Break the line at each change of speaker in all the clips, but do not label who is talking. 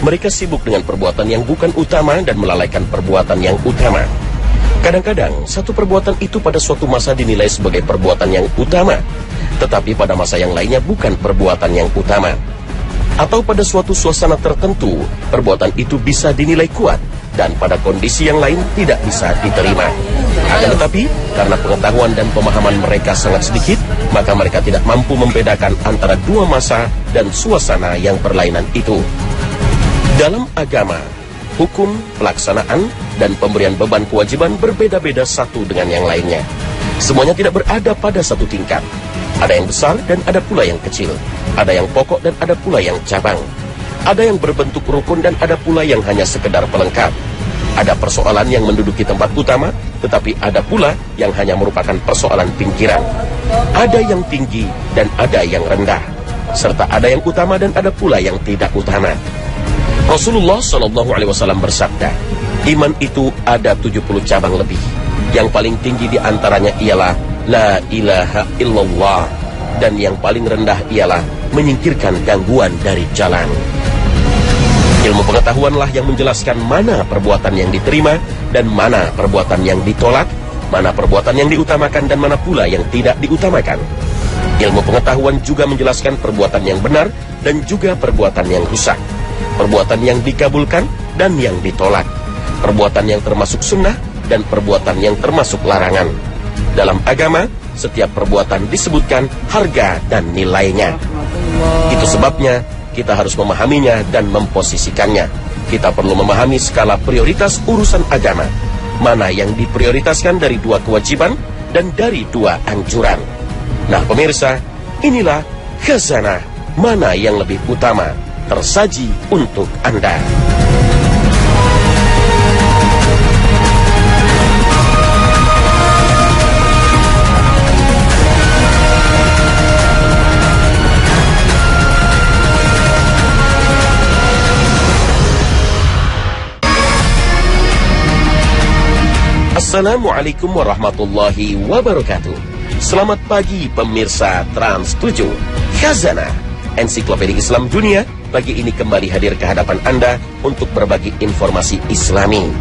Mereka sibuk dengan perbuatan yang bukan utama dan melalaikan perbuatan yang utama. Kadang-kadang, satu perbuatan itu pada suatu masa dinilai sebagai perbuatan yang utama, tetapi pada masa yang lainnya bukan perbuatan yang utama. Atau pada suatu suasana tertentu, perbuatan itu bisa dinilai kuat, dan pada kondisi yang lain tidak bisa diterima. Akan tetapi, karena pengetahuan dan pemahaman mereka sangat sedikit, maka mereka tidak mampu membedakan antara dua masa dan suasana yang berlainan itu. Dalam agama, hukum, pelaksanaan, dan pemberian beban kewajiban berbeda-beda satu dengan yang lainnya. Semuanya tidak berada pada satu tingkat. Ada yang besar dan ada pula yang kecil. Ada yang pokok dan ada pula yang cabang. Ada yang berbentuk rukun dan ada pula yang hanya sekedar pelengkap. Ada persoalan yang menduduki tempat utama, tetapi ada pula yang hanya merupakan persoalan pinggiran. Ada yang tinggi dan ada yang rendah. Serta ada yang utama dan ada pula yang tidak utama. Rasulullah SAW bersabda, iman itu ada 70 cabang lebih. Yang paling tinggi di antaranya ialah La ilaha illallah. Dan yang paling rendah ialah menyingkirkan gangguan dari jalan. Ilmu pengetahuanlah yang menjelaskan mana perbuatan yang diterima dan mana perbuatan yang ditolak, mana perbuatan yang diutamakan dan mana pula yang tidak diutamakan. Ilmu pengetahuan juga menjelaskan perbuatan yang benar dan juga perbuatan yang rusak, perbuatan yang dikabulkan dan yang ditolak, perbuatan yang termasuk sunnah dan perbuatan yang termasuk larangan. Dalam agama, setiap perbuatan disebutkan harga dan nilainya. Itu sebabnya kita harus memahaminya dan memposisikannya. Kita perlu memahami skala prioritas urusan agama, mana yang diprioritaskan dari dua kewajiban dan dari dua anjuran. Nah pemirsa, inilah khazanah mana yang lebih utama tersaji untuk Anda. Assalamualaikum warahmatullahi wabarakatuh. Selamat pagi pemirsa Trans 7. Khazanah, ensiklopedia Islam dunia, pagi ini kembali hadir ke hadapan Anda untuk berbagi informasi Islami.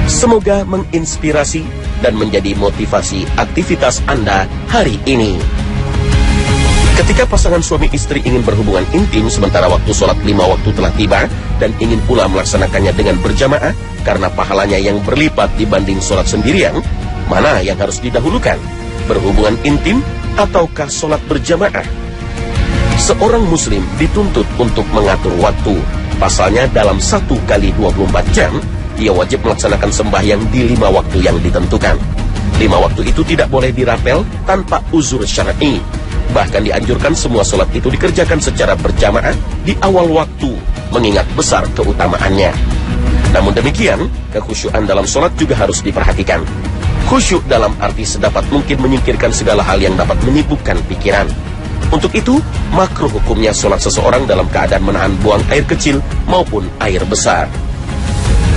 Semoga menginspirasi dan menjadi motivasi aktivitas Anda hari ini. Ketika pasangan suami istri ingin berhubungan intim sementara waktu sholat 5 waktu telah tiba dan ingin pula melaksanakannya dengan berjamaah karena pahalanya yang berlipat dibanding sholat sendirian, mana yang harus didahulukan? Berhubungan intim ataukah sholat berjamaah? Seorang muslim dituntut untuk mengatur waktu. Pasalnya dalam 1 kali 24 jam, dia wajib melaksanakan sembahyang di 5 waktu yang ditentukan. 5 waktu itu tidak boleh dirapel tanpa uzur syar'i. Bahkan dianjurkan semua sholat itu dikerjakan secara berjamaah di awal waktu, mengingat besar keutamaannya. Namun demikian, kekhusyuan dalam sholat juga harus diperhatikan. Khusyuk dalam arti sedapat mungkin menyingkirkan segala hal yang dapat menyibukkan pikiran. Untuk itu, makruh hukumnya sholat seseorang dalam keadaan menahan buang air kecil maupun air besar.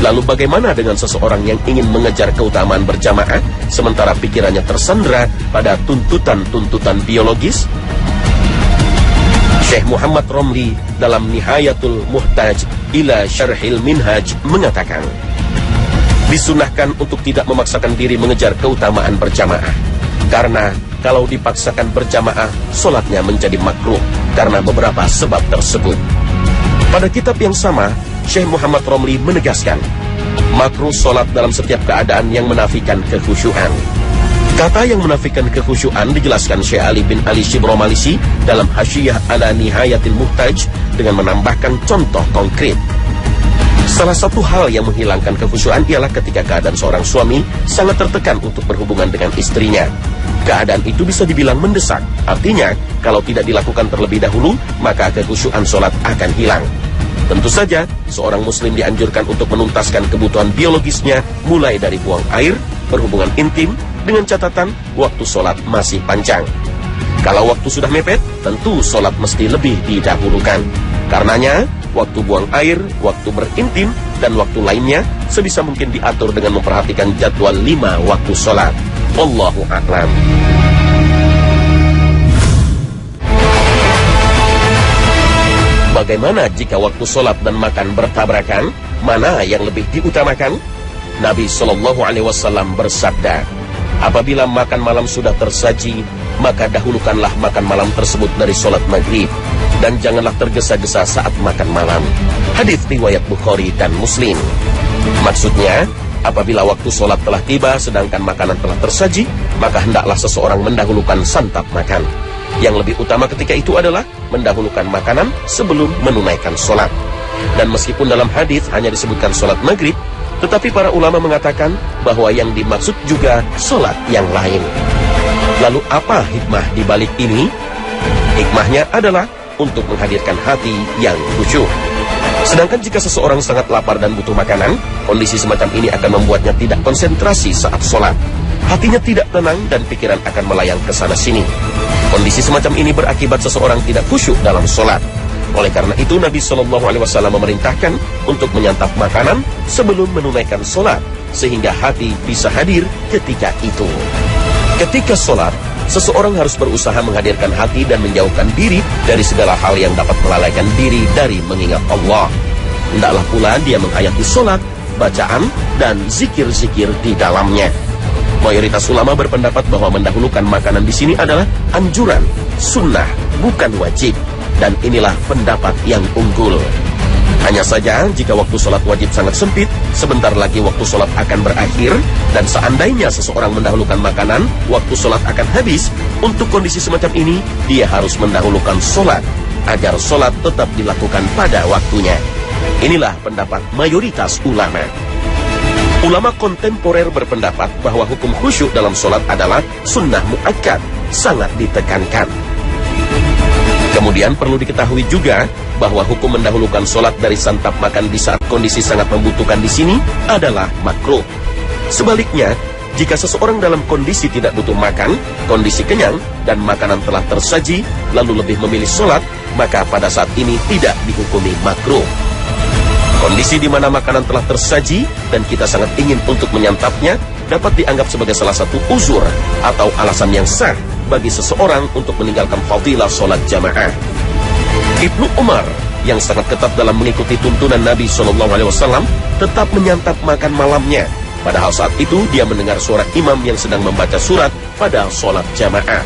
Lalu bagaimana dengan seseorang yang ingin mengejar keutamaan berjamaah sementara pikirannya tersandera pada tuntutan-tuntutan biologis? Syekh Muhammad Romli dalam Nihayatul Muhtaj ila Syarhil Minhaj mengatakan, disunahkan untuk tidak memaksakan diri mengejar keutamaan berjamaah, karena kalau dipaksakan berjamaah, sholatnya menjadi makruh karena beberapa sebab tersebut. Pada kitab yang sama, Syekh Muhammad Romli menegaskan, makruh sholat dalam setiap keadaan yang menafikan kekhusyuan. Kata yang menafikan kekhusyuan dijelaskan Syekh Ali bin Ali Shibro Malisi dalam Hasyiyah ala Nihayatil Muhtaj dengan menambahkan contoh konkret. Salah satu hal yang menghilangkan kekhusyuan ialah ketika keadaan seorang suami sangat tertekan untuk berhubungan dengan istrinya. Keadaan itu bisa dibilang mendesak, artinya kalau tidak dilakukan terlebih dahulu, maka kekhusyuan sholat akan hilang. Tentu saja, seorang muslim dianjurkan untuk menuntaskan kebutuhan biologisnya mulai dari buang air, berhubungan intim, dengan catatan waktu sholat masih panjang. Kalau waktu sudah mepet, tentu sholat mesti lebih didahulukan. Karenanya, waktu buang air, waktu berintim, dan waktu lainnya sebisa mungkin diatur dengan memperhatikan jadwal 5 waktu sholat. Wallahu a'lam. bagaimana jika waktu sholat dan makan bertabrakan? Mana yang lebih diutamakan? Nabi SAW bersabda, apabila makan malam sudah tersaji, maka dahulukanlah makan malam tersebut dari sholat maghrib, dan janganlah tergesa-gesa saat makan malam. Hadis riwayat Bukhari dan Muslim. Maksudnya, apabila waktu sholat telah tiba sedangkan makanan telah tersaji, maka hendaklah seseorang mendahulukan santap makan. Yang lebih utama ketika itu adalah mendahulukan makanan sebelum menunaikan sholat. Dan meskipun dalam hadis hanya disebutkan sholat maghrib, tetapi para ulama mengatakan bahwa yang dimaksud juga sholat yang lain. Lalu apa hikmah di balik ini? Hikmahnya adalah untuk menghadirkan hati yang khusyuk. Sedangkan jika seseorang sangat lapar dan butuh makanan, kondisi semacam ini akan membuatnya tidak konsentrasi saat sholat. Hatinya tidak tenang dan pikiran akan melayang ke sana-sini. Kondisi semacam ini berakibat seseorang tidak khusyuk dalam sholat. Oleh karena itu Nabi SAW memerintahkan untuk menyantap makanan sebelum menunaikan sholat, sehingga hati bisa hadir ketika itu. Ketika sholat, seseorang harus berusaha menghadirkan hati dan menjauhkan diri dari segala hal yang dapat melalaikan diri dari mengingat Allah. Hendaklah pula dia menghayati sholat, bacaan, dan zikir-zikir di dalamnya. Mayoritas ulama berpendapat bahwa mendahulukan makanan di sini adalah anjuran, sunnah, bukan wajib. Dan inilah pendapat yang unggul. Hanya saja jika waktu sholat wajib sangat sempit, sebentar lagi waktu sholat akan berakhir, dan seandainya seseorang mendahulukan makanan, waktu sholat akan habis. Untuk kondisi semacam ini, dia harus mendahulukan sholat, agar sholat tetap dilakukan pada waktunya. Inilah pendapat mayoritas ulama. Ulama kontemporer berpendapat bahwa hukum khusyuk dalam sholat adalah sunnah muakkad, sangat ditekankan. Kemudian perlu diketahui juga bahwa hukum mendahulukan sholat dari santap makan di saat kondisi sangat membutuhkan di sini adalah makruh. Sebaliknya, jika seseorang dalam kondisi tidak butuh makan, kondisi kenyang, dan makanan telah tersaji, lalu lebih memilih sholat, maka pada saat ini tidak dihukumi makruh. Kondisi di mana makanan telah tersaji dan kita sangat ingin untuk menyantapnya dapat dianggap sebagai salah satu uzur atau alasan yang sah bagi seseorang untuk meninggalkan fadilah sholat jamaah. Ibnu Umar yang sangat ketat dalam mengikuti tuntunan Nabi SAW tetap menyantap makan malamnya. Padahal saat itu dia mendengar suara imam yang sedang membaca surat pada sholat jamaah.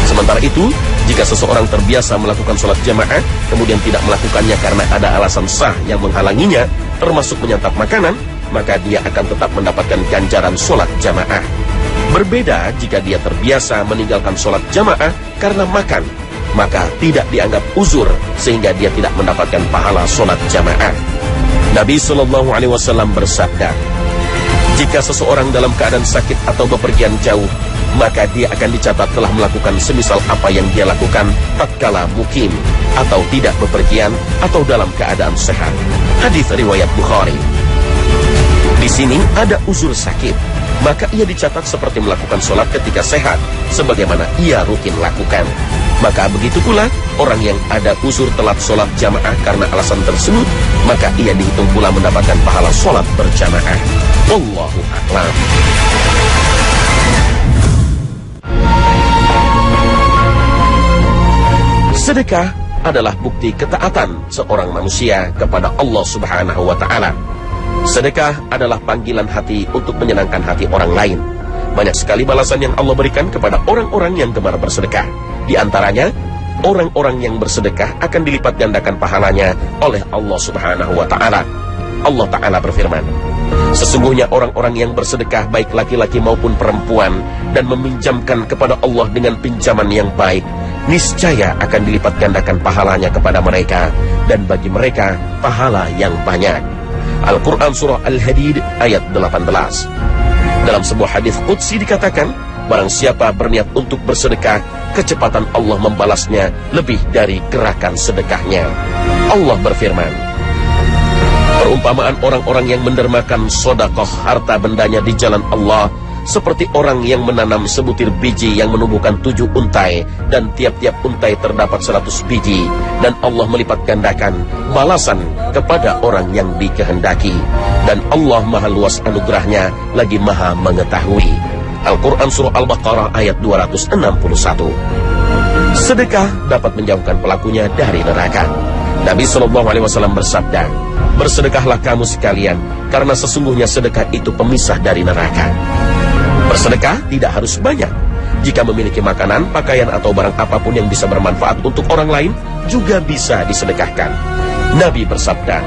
Sementara itu, jika seseorang terbiasa melakukan sholat jamaah, kemudian tidak melakukannya karena ada alasan sah yang menghalanginya, termasuk menyantap makanan, maka dia akan tetap mendapatkan ganjaran sholat jamaah. Berbeda jika dia terbiasa meninggalkan sholat jamaah karena makan, maka tidak dianggap uzur sehingga dia tidak mendapatkan pahala sholat jamaah. Nabi SAW bersabda, jika seseorang dalam keadaan sakit atau bepergian jauh, maka dia akan dicatat telah melakukan semisal apa yang dia lakukan tatkala mukim, atau tidak bepergian, atau dalam keadaan sehat. Hadis riwayat Bukhari. Di sini ada uzur sakit, maka ia dicatat seperti melakukan sholat ketika sehat, sebagaimana ia rutin lakukan. Maka begitu pula orang yang ada uzur telat sholat jamaah karena alasan tersebut, maka ia dihitung pula mendapatkan pahala sholat berjamaah. Wallahu a'lam. Sedekah adalah bukti ketaatan seorang manusia kepada Allah Subhanahu wa Ta'ala. Sedekah adalah panggilan hati untuk menyenangkan hati orang lain. Banyak sekali balasan yang Allah berikan kepada orang-orang yang gemar bersedekah. Di antaranya, orang-orang yang bersedekah akan dilipat gandakan pahalanya oleh Allah Subhanahu wa Ta'ala. Allah Ta'ala berfirman, sesungguhnya orang-orang yang bersedekah baik laki-laki maupun perempuan dan meminjamkan kepada Allah dengan pinjaman yang baik, niscaya akan dilipat gandakan pahalanya kepada mereka, dan bagi mereka pahala yang banyak. Al-Quran Surah Al-Hadid ayat 18. Dalam sebuah hadis qudsi dikatakan, barang siapa berniat untuk bersedekah, kecepatan Allah membalasnya lebih dari gerakan sedekahnya. Allah berfirman, perumpamaan orang-orang yang mendermakan sedekah harta bendanya di jalan Allah seperti orang yang menanam sebutir biji yang menumbuhkan 7 untai, dan tiap-tiap untai terdapat 100 biji, dan Allah melipat gandakan balasan kepada orang yang dikehendaki, dan Allah maha luas anugerahnya lagi maha mengetahui. Al-Quran Surah Al-Baqarah ayat 261. Sedekah dapat menjauhkan pelakunya dari neraka. Nabi SAW bersabda, "Bersedekahlah kamu sekalian, karena sesungguhnya sedekah itu pemisah dari neraka." Bersedekah tidak harus banyak. Jika memiliki makanan, pakaian, atau barang apapun yang bisa bermanfaat untuk orang lain, juga bisa disedekahkan. Nabi bersabda,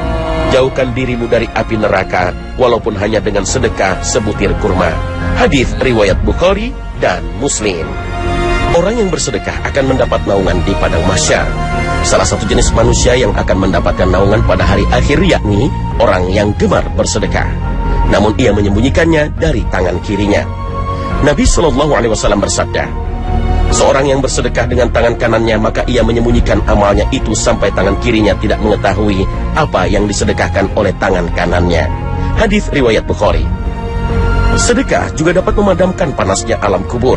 "Jauhkan dirimu dari api neraka, walaupun hanya dengan sedekah sebutir kurma." Hadis riwayat Bukhari dan Muslim. Orang yang bersedekah akan mendapat naungan di padang mahsyar. Salah satu jenis manusia yang akan mendapatkan naungan pada hari akhir yakni orang yang gemar bersedekah, namun ia menyembunyikannya dari tangan kirinya. Nabi SAW bersabda, "Seorang yang bersedekah dengan tangan kanannya, maka ia menyembunyikan amalnya itu sampai tangan kirinya tidak mengetahui apa yang disedekahkan oleh tangan kanannya." Hadis riwayat Bukhari. Sedekah juga dapat memadamkan panasnya alam kubur.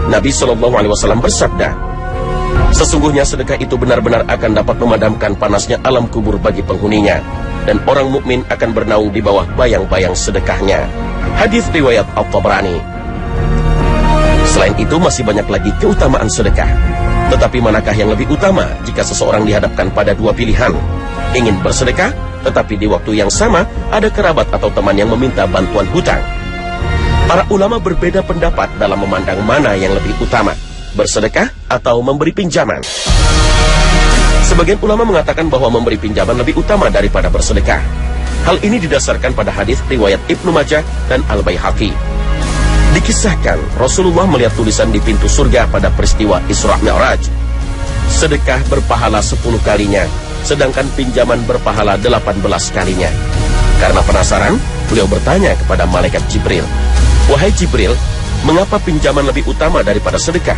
Nabi SAW bersabda, "Sesungguhnya sedekah itu benar-benar akan dapat memadamkan panasnya alam kubur bagi penghuninya, dan orang mukmin akan bernaung di bawah bayang-bayang sedekahnya." Hadis riwayat At-Tabrani. Selain itu masih banyak lagi keutamaan sedekah. Tetapi manakah yang lebih utama jika seseorang dihadapkan pada dua pilihan? Ingin bersedekah, tetapi di waktu yang sama ada kerabat atau teman yang meminta bantuan hutang. Para ulama berbeda pendapat dalam memandang mana yang lebih utama, bersedekah atau memberi pinjaman. Sebagian ulama mengatakan bahwa memberi pinjaman lebih utama daripada bersedekah. Hal ini didasarkan pada hadis riwayat Ibnu Majah dan Al-Baihaqi. Dikisahkan Rasulullah melihat tulisan di pintu surga pada peristiwa Isra Mi'raj. Sedekah berpahala 10 kalinya, sedangkan pinjaman berpahala 18 kalinya. Karena penasaran, beliau bertanya kepada malaikat Jibril, "Wahai Jibril, mengapa pinjaman lebih utama daripada sedekah?"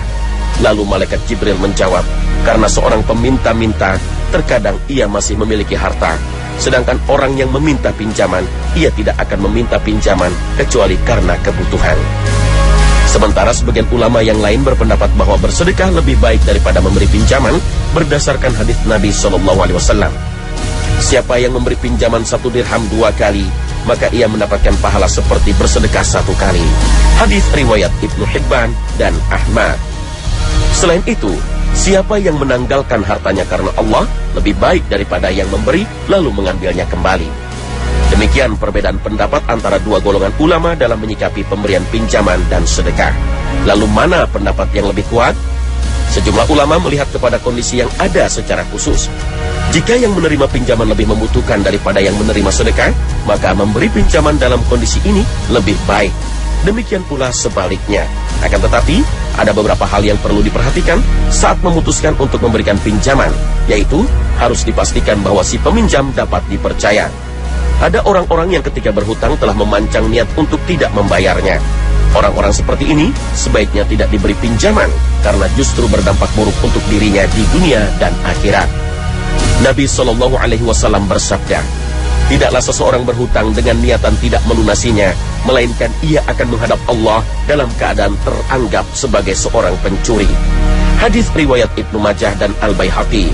Lalu malaikat Jibril menjawab, "Karena seorang peminta-minta, terkadang ia masih memiliki harta. Sedangkan orang yang meminta pinjaman, ia tidak akan meminta pinjaman kecuali karena kebutuhan." Sementara sebagian ulama yang lain berpendapat bahwa bersedekah lebih baik daripada memberi pinjaman berdasarkan hadis Nabi SAW. Siapa yang memberi pinjaman 1 dirham 2 kali, maka ia mendapatkan pahala seperti bersedekah 1 kali. Hadis riwayat Ibnu Hibban dan Ahmad. Selain itu, siapa yang menanggalkan hartanya karena Allah lebih baik daripada yang memberi lalu mengambilnya kembali. Demikian perbedaan pendapat antara dua golongan ulama dalam menyikapi pemberian pinjaman dan sedekah. Lalu mana pendapat yang lebih kuat? Sejumlah ulama melihat kepada kondisi yang ada secara khusus. Jika yang menerima pinjaman lebih membutuhkan daripada yang menerima sedekah, maka memberi pinjaman dalam kondisi ini lebih baik. Demikian pula sebaliknya. Akan tetapi, ada beberapa hal yang perlu diperhatikan saat memutuskan untuk memberikan pinjaman, yaitu harus dipastikan bahwa si peminjam dapat dipercaya. Ada orang-orang yang ketika berhutang telah memancang niat untuk tidak membayarnya. Orang-orang seperti ini sebaiknya tidak diberi pinjaman, karena justru berdampak buruk untuk dirinya di dunia dan akhirat. Nabi SAW bersabda, "Tidaklah seseorang berhutang dengan niatan tidak melunasinya, melainkan ia akan menghadap Allah dalam keadaan teranggap sebagai seorang pencuri." Hadis riwayat Ibnu Majah dan Al-Baihaqi.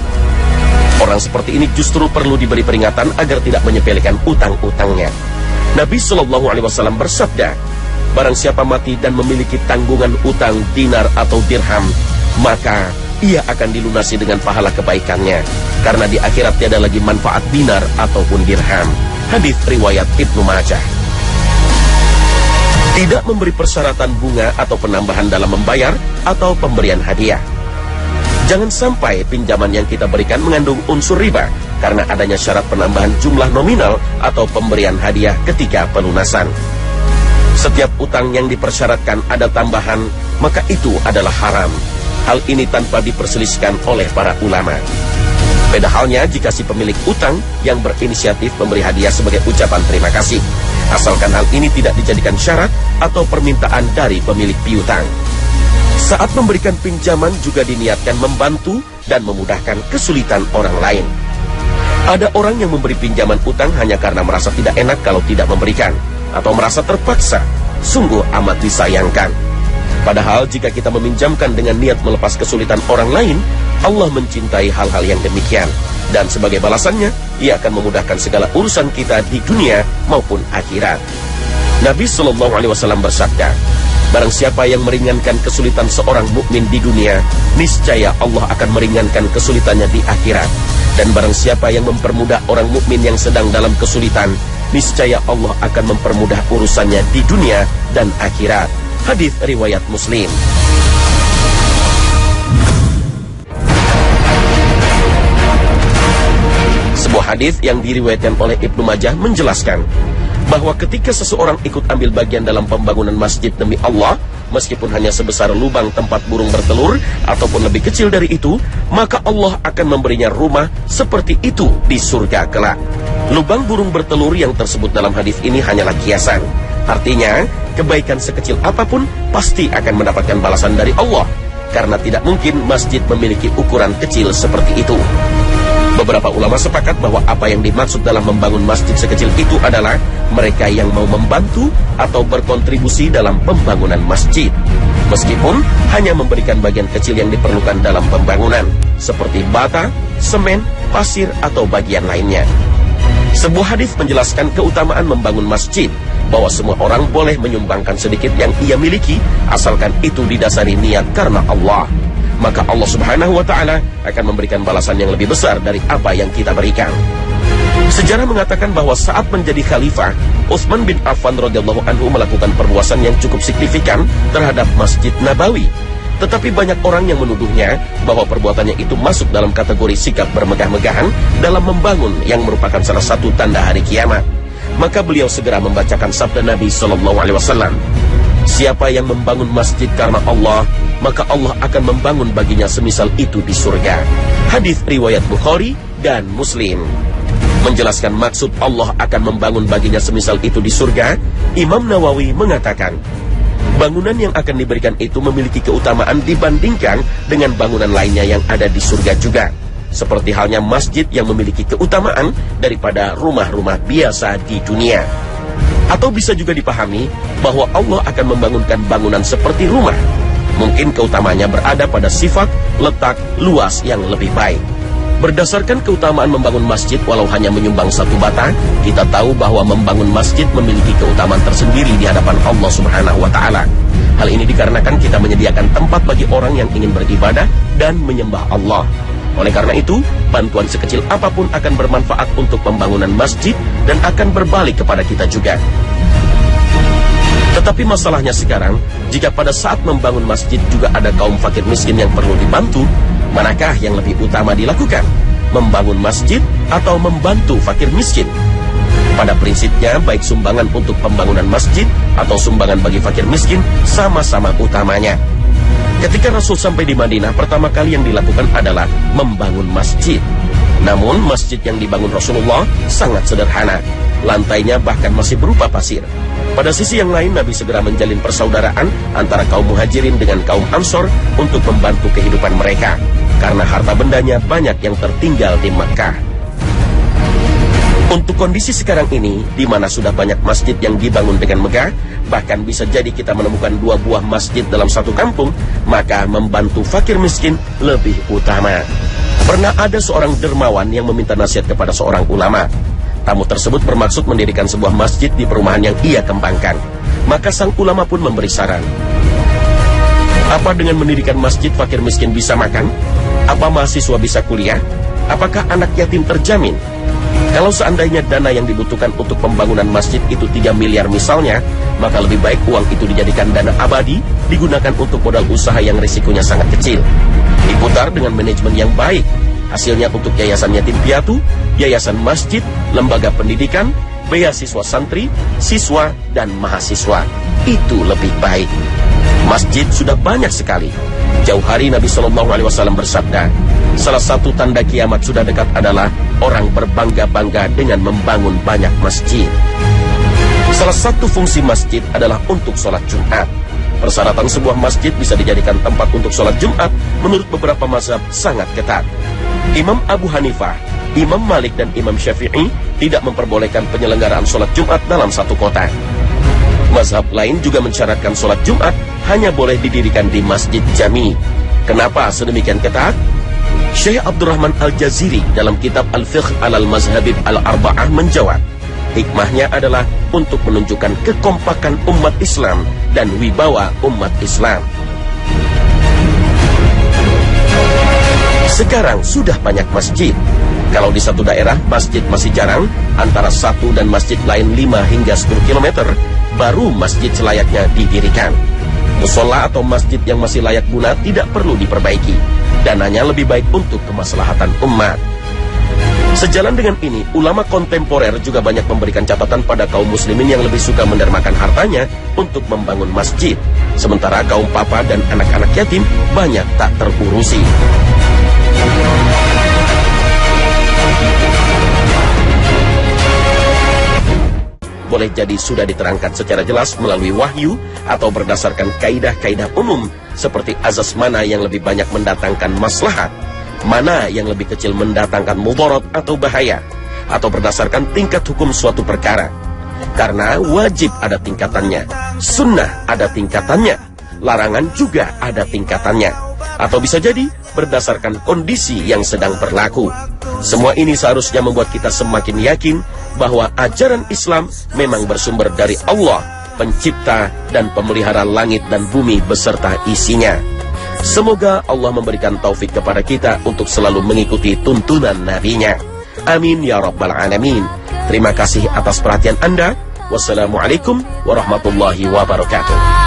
Orang seperti ini justru perlu diberi peringatan agar tidak menyepelekan utang-utangnya. Nabi SAW bersabda, "Barang siapa mati dan memiliki tanggungan utang dinar atau dirham, maka ia akan dilunasi dengan pahala kebaikannya, karena di akhirat tiada lagi manfaat dinar ataupun dirham." Hadis riwayat Ibnu Majah. Tidak memberi persyaratan bunga atau penambahan dalam membayar atau pemberian hadiah. Jangan sampai pinjaman yang kita berikan mengandung unsur riba karena adanya syarat penambahan jumlah nominal atau pemberian hadiah ketika pelunasan. Setiap utang yang dipersyaratkan ada tambahan, maka itu adalah haram. Hal ini tanpa diperselisihkan oleh para ulama. Beda halnya jika si pemilik utang yang berinisiatif memberi hadiah sebagai ucapan terima kasih, asalkan hal ini tidak dijadikan syarat atau permintaan dari pemilik piutang. Saat memberikan pinjaman juga diniatkan membantu dan memudahkan kesulitan orang lain. Ada orang yang memberi pinjaman utang hanya karena merasa tidak enak kalau tidak memberikan, atau merasa terpaksa. Sungguh amat disayangkan. Padahal jika kita meminjamkan dengan niat melepas kesulitan orang lain, Allah mencintai hal-hal yang demikian. Dan sebagai balasannya, Ia akan memudahkan segala urusan kita di dunia maupun akhirat. Nabi SAW bersabda, Barang siapa yang meringankan kesulitan seorang mukmin di dunia, niscaya Allah akan meringankan kesulitannya di akhirat. Dan barang siapa yang mempermudah orang mukmin yang sedang dalam kesulitan, niscaya Allah akan mempermudah urusannya di dunia dan akhirat. Hadis riwayat Muslim. Sebuah hadis yang diriwayatkan oleh Ibnu Majah menjelaskan bahwa ketika seseorang ikut ambil bagian dalam pembangunan masjid demi Allah, meskipun hanya sebesar lubang tempat burung bertelur ataupun lebih kecil dari itu, maka Allah akan memberinya rumah seperti itu di surga kelak. Lubang burung bertelur yang tersebut dalam hadis ini hanyalah kiasan. Artinya, kebaikan sekecil apapun pasti akan mendapatkan balasan dari Allah, karena tidak mungkin masjid memiliki ukuran kecil seperti itu. Beberapa ulama sepakat bahwa apa yang dimaksud dalam membangun masjid sekecil itu adalah mereka yang mau membantu atau berkontribusi dalam pembangunan masjid, meskipun hanya memberikan bagian kecil yang diperlukan dalam pembangunan, seperti bata, semen, pasir, atau bagian lainnya. Sebuah hadis menjelaskan keutamaan membangun masjid, bahwa semua orang boleh menyumbangkan sedikit yang ia miliki, asalkan itu didasari niat karena Allah. Maka Allah Subhanahu wa Ta'ala akan memberikan balasan yang lebih besar dari apa yang kita berikan. Sejarah mengatakan bahwa saat menjadi khalifah, Utsman bin Affan radhiyallahu anhu melakukan perluasan yang cukup signifikan terhadap Masjid Nabawi. Tetapi banyak orang yang menuduhnya bahwa perbuatannya itu masuk dalam kategori sikap bermegah-megahan dalam membangun, yang merupakan salah satu tanda hari kiamat. Maka beliau segera membacakan sabda Nabi SAW, siapa yang membangun masjid karena Allah, maka Allah akan membangun baginya semisal itu di surga. Hadis riwayat Bukhari dan Muslim. Menjelaskan maksud Allah akan membangun baginya semisal itu di surga, Imam Nawawi mengatakan, bangunan yang akan diberikan itu memiliki keutamaan dibandingkan dengan bangunan lainnya yang ada di surga juga. Seperti halnya masjid yang memiliki keutamaan daripada rumah-rumah biasa di dunia. Atau bisa juga dipahami bahwa Allah akan membangunkan bangunan seperti rumah. Mungkin keutamanya berada pada sifat, letak, luas yang lebih baik. Berdasarkan keutamaan membangun masjid walau hanya menyumbang satu bata, kita tahu bahwa membangun masjid memiliki keutamaan tersendiri di hadapan Allah Subhanahu wa Ta'ala. Hal ini dikarenakan kita menyediakan tempat bagi orang yang ingin beribadah dan menyembah Allah. Oleh karena itu, bantuan sekecil apapun akan bermanfaat untuk pembangunan masjid dan akan berbalik kepada kita juga. Tetapi masalahnya sekarang, jika pada saat membangun masjid juga ada kaum fakir miskin yang perlu dibantu, manakah yang lebih utama dilakukan? Membangun masjid atau membantu fakir miskin? Pada prinsipnya, baik sumbangan untuk pembangunan masjid atau sumbangan bagi fakir miskin sama-sama utamanya. Ketika Rasul sampai di Madinah, pertama kali yang dilakukan adalah membangun masjid. Namun, masjid yang dibangun Rasulullah sangat sederhana. Lantainya bahkan masih berupa pasir. Pada sisi yang lain, Nabi segera menjalin persaudaraan antara kaum muhajirin dengan kaum ansor untuk membantu kehidupan mereka, karena harta bendanya banyak yang tertinggal di Makkah. Untuk kondisi sekarang ini, di mana sudah banyak masjid yang dibangun dengan megah, bahkan bisa jadi kita menemukan 2 buah masjid dalam satu kampung, maka membantu fakir miskin lebih utama. Pernah ada seorang dermawan yang meminta nasihat kepada seorang ulama. Tamu tersebut bermaksud mendirikan sebuah masjid di perumahan yang ia kembangkan. Maka sang ulama pun memberi saran. Apa dengan mendirikan masjid fakir miskin bisa makan? Apa mahasiswa bisa kuliah? Apakah anak yatim terjamin? Kalau seandainya dana yang dibutuhkan untuk pembangunan masjid itu 3 miliar misalnya, maka lebih baik uang itu dijadikan dana abadi, digunakan untuk modal usaha yang risikonya sangat kecil. Diputar dengan manajemen yang baik. Hasilnya untuk yayasan yatim piatu, yayasan masjid, lembaga pendidikan, beasiswa santri, siswa, dan mahasiswa. Itu lebih baik. Masjid sudah banyak sekali. Jauh hari Nabi SAW bersabda, salah satu tanda kiamat sudah dekat adalah orang berbangga-bangga dengan membangun banyak masjid. Salah satu fungsi masjid adalah untuk sholat Jumat. Persyaratan sebuah masjid bisa dijadikan tempat untuk sholat Jumat menurut beberapa mazhab sangat ketat. Imam Abu Hanifah, Imam Malik, dan Imam Syafi'i tidak memperbolehkan penyelenggaraan sholat Jumat dalam satu kota. Mazhab lain juga mensyaratkan sholat Jumat hanya boleh didirikan di masjid jami. Kenapa sedemikian ketat? Syekh Abdurrahman Al-Jaziri dalam kitab Al-Fiqh Al-Mazhabib Al-Arba'ah menjawab, Hikmahnya adalah untuk menunjukkan kekompakan umat Islam dan wibawa umat Islam. Sekarang sudah banyak masjid. Kalau di satu daerah masjid masih jarang, antara satu dan masjid lain 5 hingga 10 km, baru masjid selayaknya didirikan. Musola atau masjid yang masih layak guna tidak perlu diperbaiki. Dananya lebih baik untuk kemaslahatan umat. Sejalan dengan ini, ulama kontemporer juga banyak memberikan catatan pada kaum muslimin yang lebih suka mendermakan hartanya untuk membangun masjid. Sementara kaum papa dan anak-anak yatim banyak tak terurusi. Boleh jadi sudah diterangkan secara jelas melalui wahyu atau berdasarkan kaidah-kaidah umum seperti azas mana yang lebih banyak mendatangkan maslahat, mana yang lebih kecil mendatangkan mudarat atau bahaya, atau berdasarkan tingkat hukum suatu perkara. Karena wajib ada tingkatannya, sunnah ada tingkatannya, larangan juga ada tingkatannya, atau bisa jadi berdasarkan kondisi yang sedang berlaku. Semua ini seharusnya membuat kita semakin yakin bahwa ajaran Islam memang bersumber dari Allah, pencipta dan pemelihara langit dan bumi beserta isinya. Semoga Allah memberikan taufik kepada kita untuk selalu mengikuti tuntunan Nabi-Nya. Amin ya rabbal alamin. Terima kasih atas perhatian Anda. Wassalamualaikum warahmatullahi wabarakatuh.